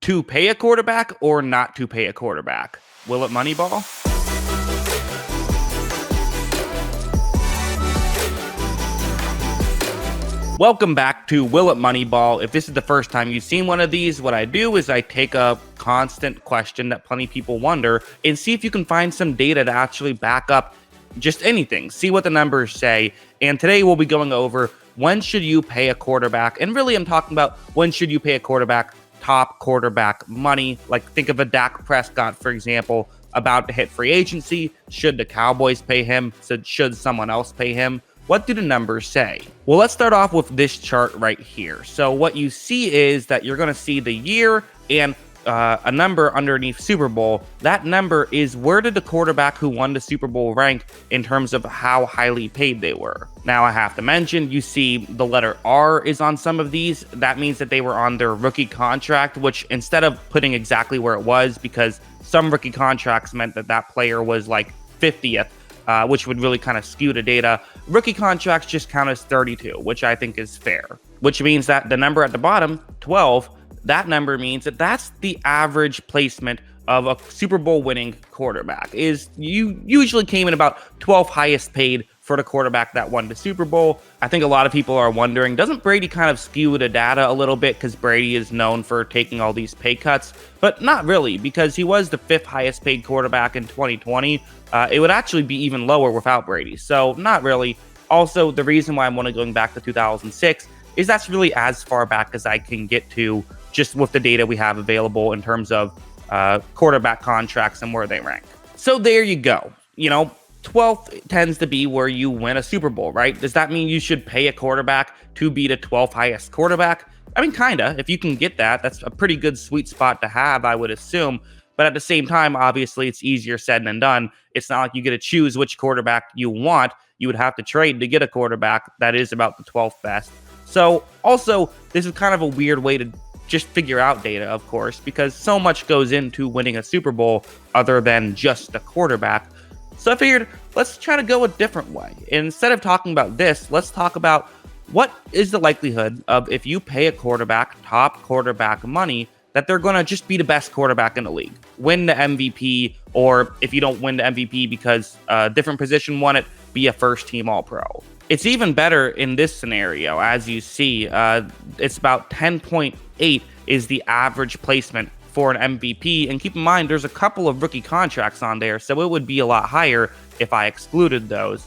to pay a quarterback or not to pay a quarterback? Will it Moneyball? Welcome back to Will It Moneyball. If this is the first time you've seen one of these, what I do is I take a constant question that plenty of people wonder and see if you can find some data to actually back up just anything, see what the numbers say. And today we'll be going over when should you pay a quarterback. And really I'm talking about when should you pay a quarterback top quarterback money. Like think of a Dak Prescott, for example, about to hit free agency. Should the Cowboys pay him? Should someone else pay him? What do the numbers say? Well, let's start off with this chart right here. So what you see is that you're going to see the year and a number underneath Super Bowl. That number is where did the quarterback who won the Super Bowl rank in terms of how highly paid they were. Now, I have to mention, you see the letter R is on some of these. That means that they were on their rookie contract, which instead of putting exactly where it was, because some rookie contracts meant that that player was like 50th, which would really kind of skew the data. Rookie contracts just count as 32, which I think is fair, which means that the number at the bottom, 12, that number means that that's the average placement of a Super Bowl winning quarterback. Is you usually came in about 12th highest paid for the quarterback that won the Super Bowl. I think a lot of people are wondering, doesn't Brady kind of skew the data a little bit because Brady is known for taking all these pay cuts? But not really, because he was the 5th highest paid quarterback in 2020. It would actually be even lower without Brady. So not really. Also, the reason why I'm only going back to 2006 is that's really as far back as I can get to just with the data we have available in terms of quarterback contracts and where they rank. So there you go. 12th tends to be where you win a Super Bowl, right? Does that mean you should pay a quarterback to be the 12th highest quarterback? I mean, kinda. If you can get that, that's a pretty good sweet spot to have, I would assume. But at the same time, obviously, it's easier said than done. It's not like you get to choose which quarterback you want. You would have to trade to get a quarterback that is about the 12th best. So also, this is kind of a weird way to just figure out data, of course, because so much goes into winning a Super Bowl other than just the quarterback. So I figured, let's try to go a different way. Instead of talking about this, let's talk about what is the likelihood of if you pay a quarterback top quarterback money that they're going to just be the best quarterback in the league, win the MVP, or if you don't win the MVP because a different position won it, be a first team All-Pro. It's even better in this scenario. As you see, it's about 10.8 is the average placement for an MVP. And keep in mind, there's a couple of rookie contracts on there, so it would be a lot higher if I excluded those.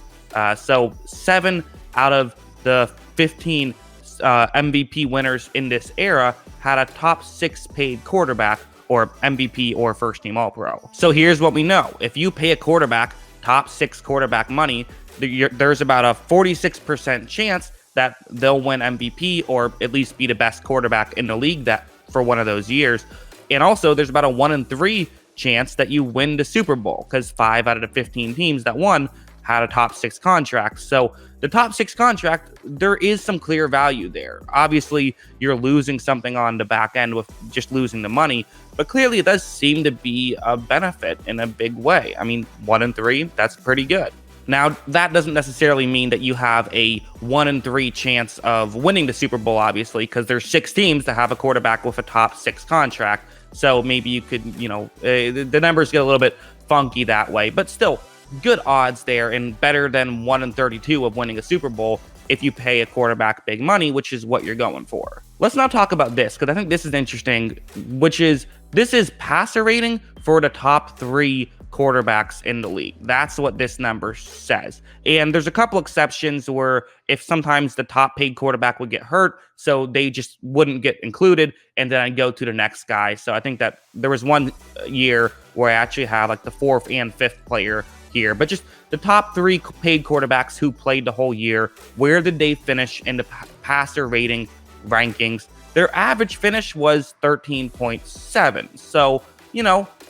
So 7 out of the 15 MVP winners in this era had a top 6 paid quarterback or MVP or first team All-Pro. So here's what we know. If you pay a quarterback top 6 quarterback money, there's about a 46% chance that they'll win MVP or at least be the best quarterback in the league that for one of those years. And also there's about a 1 in 3 chance that you win the Super Bowl because 5 out of the 15 teams that won had a top 6 contract. So the top 6 contract, there is some clear value there. Obviously, you're losing something on the back end with just losing the money, but clearly it does seem to be a benefit in a big way. I mean, 1 in 3, that's pretty good. Now, that doesn't necessarily mean that you have a 1 in 3 chance of winning the Super Bowl, obviously, because there's 6 teams that have a quarterback with a top 6 contract. So maybe you could, the numbers get a little bit funky that way, but still good odds there and better than 1 in 32 of winning a Super Bowl if you pay a quarterback big money, which is what you're going for. Let's now talk about this because I think this is interesting, which is this is passer rating for the top 3 quarterbacks in the league. That's what this number says. And there's a couple exceptions where if sometimes the top paid quarterback would get hurt, so they just wouldn't get included, and then I'd go to the next guy. So I think that there was one year where I actually had like the 4th and 5th player here, but just the top 3 paid quarterbacks who played the whole year, where did they finish in the passer rating rankings? Their average finish was 13.7. So,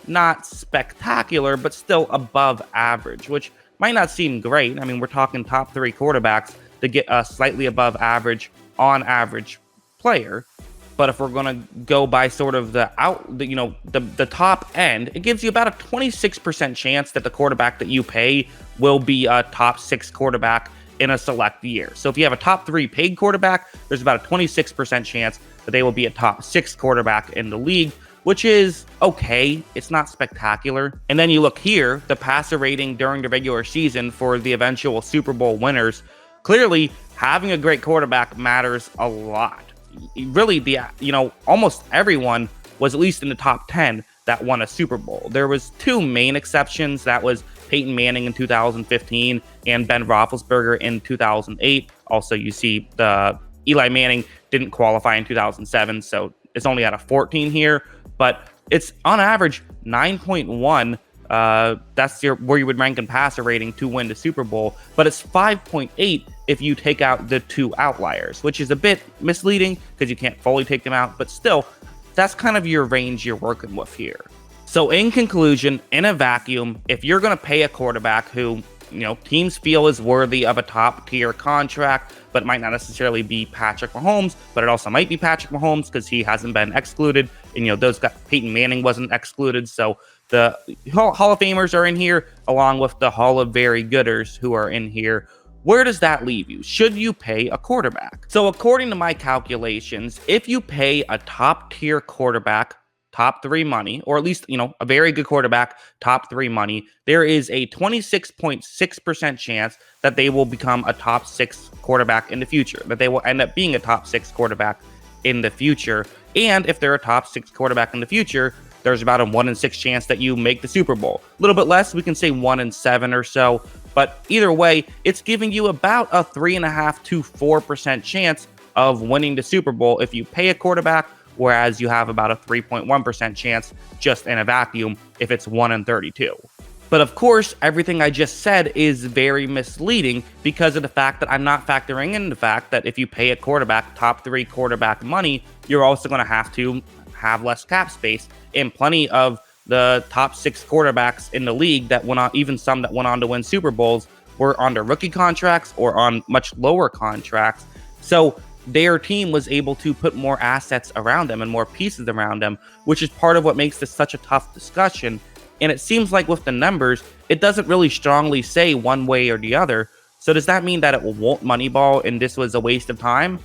not spectacular, but still above average, which might not seem great. I mean, we're talking top 3 quarterbacks to get a slightly above average on average player. But if we're going to go by sort of the top end, it gives you about a 26% chance that the quarterback that you pay will be a top 6 quarterback in a select year. So if you have a top 3 paid quarterback, there's about a 26% chance that they will be a top 6 quarterback in the league, which is okay. It's not spectacular. And then you look here, the passer rating during the regular season for the eventual Super Bowl winners. Clearly, having a great quarterback matters a lot. Really, almost everyone was at least in the top 10 that won a Super Bowl. There was two main exceptions. That was Peyton Manning in 2015 and Ben Roethlisberger in 2008. Also, you see the Eli Manning didn't qualify in 2007, so it's only out of 14 here, but it's on average 9.1. That's where you would rank in passer rating to win the Super Bowl, but it's 5.8 if you take out the two outliers, which is a bit misleading because you can't fully take them out, but still, that's kind of your range you're working with here. So in conclusion, in a vacuum, if you're going to pay a quarterback who, teams feel is worthy of a top tier contract, but might not necessarily be Patrick Mahomes, but it also might be Patrick Mahomes because he hasn't been excluded. And, Peyton Manning wasn't excluded. So the Hall of Famers are in here along with the Hall of Very Gooders who are in here. Where does that leave you? Should you pay a quarterback? So according to my calculations, if you pay a top tier quarterback top 3 money, or at least, a very good quarterback, top 3 money, there is a 26.6% chance that they will become a top 6 quarterback in the future, that they will end up being a top 6 quarterback in the future. And if they're a top 6 quarterback in the future, there's about a 1 in 6 chance that you make the Super Bowl. A little bit less, we can say 1 in 7 or so. But either way, it's giving you about a 3.5 to 4% chance of winning the Super Bowl if you pay a quarterback, whereas you have about a 3.1% chance just in a vacuum if it's 1 in 32. But of course, everything I just said is very misleading because of the fact that I'm not factoring in the fact that if you pay a quarterback top 3 quarterback money, you're also going to have less cap space, and plenty of the top 6 quarterbacks in the league that went on, even some that went on to win Super Bowls, were under rookie contracts or on much lower contracts. So their team was able to put more assets around them and more pieces around them, which is part of what makes this such a tough discussion. And it seems like with the numbers, it doesn't really strongly say one way or the other. So does that mean that it won't Moneyball and this was a waste of time?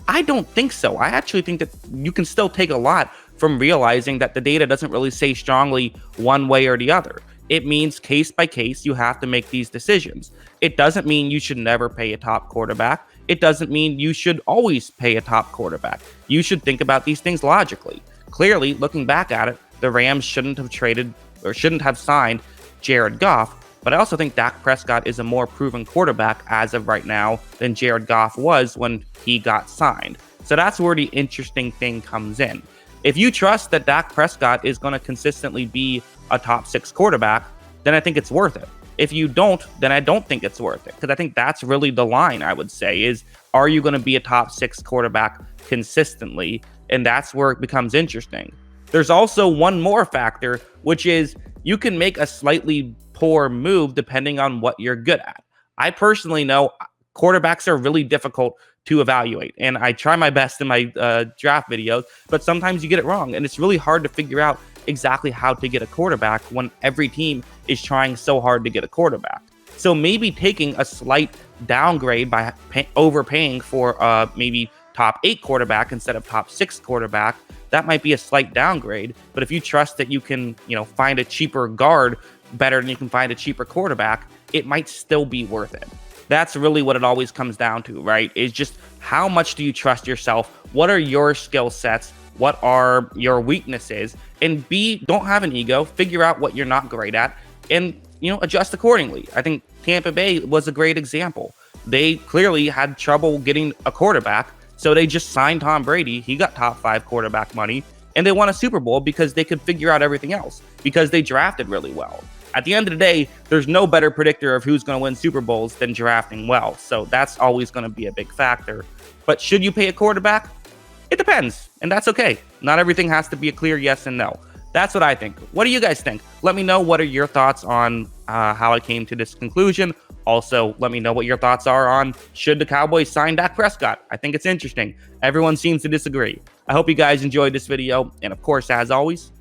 I don't think so. I actually think that you can still take a lot from realizing that the data doesn't really say strongly one way or the other. It means case by case, you have to make these decisions. It doesn't mean you should never pay a top quarterback. It doesn't mean you should always pay a top quarterback. You should think about these things logically. Clearly, looking back at it, the Rams shouldn't have signed Jared Goff, but I also think Dak Prescott is a more proven quarterback as of right now than Jared Goff was when he got signed. So that's where the interesting thing comes in. If you trust that Dak Prescott is going to consistently be a top 6 quarterback, then I think it's worth it. If you don't, then I don't think it's worth it, because I think that's really the line, I would say, is are you going to be a top 6 quarterback consistently? And that's where it becomes interesting. There's also one more factor, which is you can make a slightly poor move depending on what you're good at. I personally know quarterbacks are really difficult to evaluate, and I try my best in my draft videos, but sometimes you get it wrong, and it's really hard to figure out exactly how to get a quarterback when every team is trying so hard to get a quarterback. So maybe taking a slight downgrade by overpaying for maybe top 8 quarterback instead of top 6 quarterback, that might be a slight downgrade. But if you trust that you can, find a cheaper guard better than you can find a cheaper quarterback, it might still be worth it. That's really what it always comes down to, right? Is just how much do you trust yourself? What are your skill sets? What are your weaknesses? And B, don't have an ego. Figure out what you're not great at and, adjust accordingly. I think Tampa Bay was a great example. They clearly had trouble getting a quarterback, so they just signed Tom Brady. He got top 5 quarterback money, and they won a Super Bowl because they could figure out everything else, because they drafted really well. At the end of the day, there's no better predictor of who's going to win Super Bowls than drafting well. So that's always going to be a big factor. But should you pay a quarterback? It depends, and that's okay. Not everything has to be a clear yes and no. That's what I think. What do you guys think? Let me know what are your thoughts on how I came to this conclusion. Also, let me know what your thoughts are on should the Cowboys sign Dak Prescott. I think it's interesting. Everyone seems to disagree. I hope you guys enjoyed this video. And of course, as always,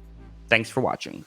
thanks for watching.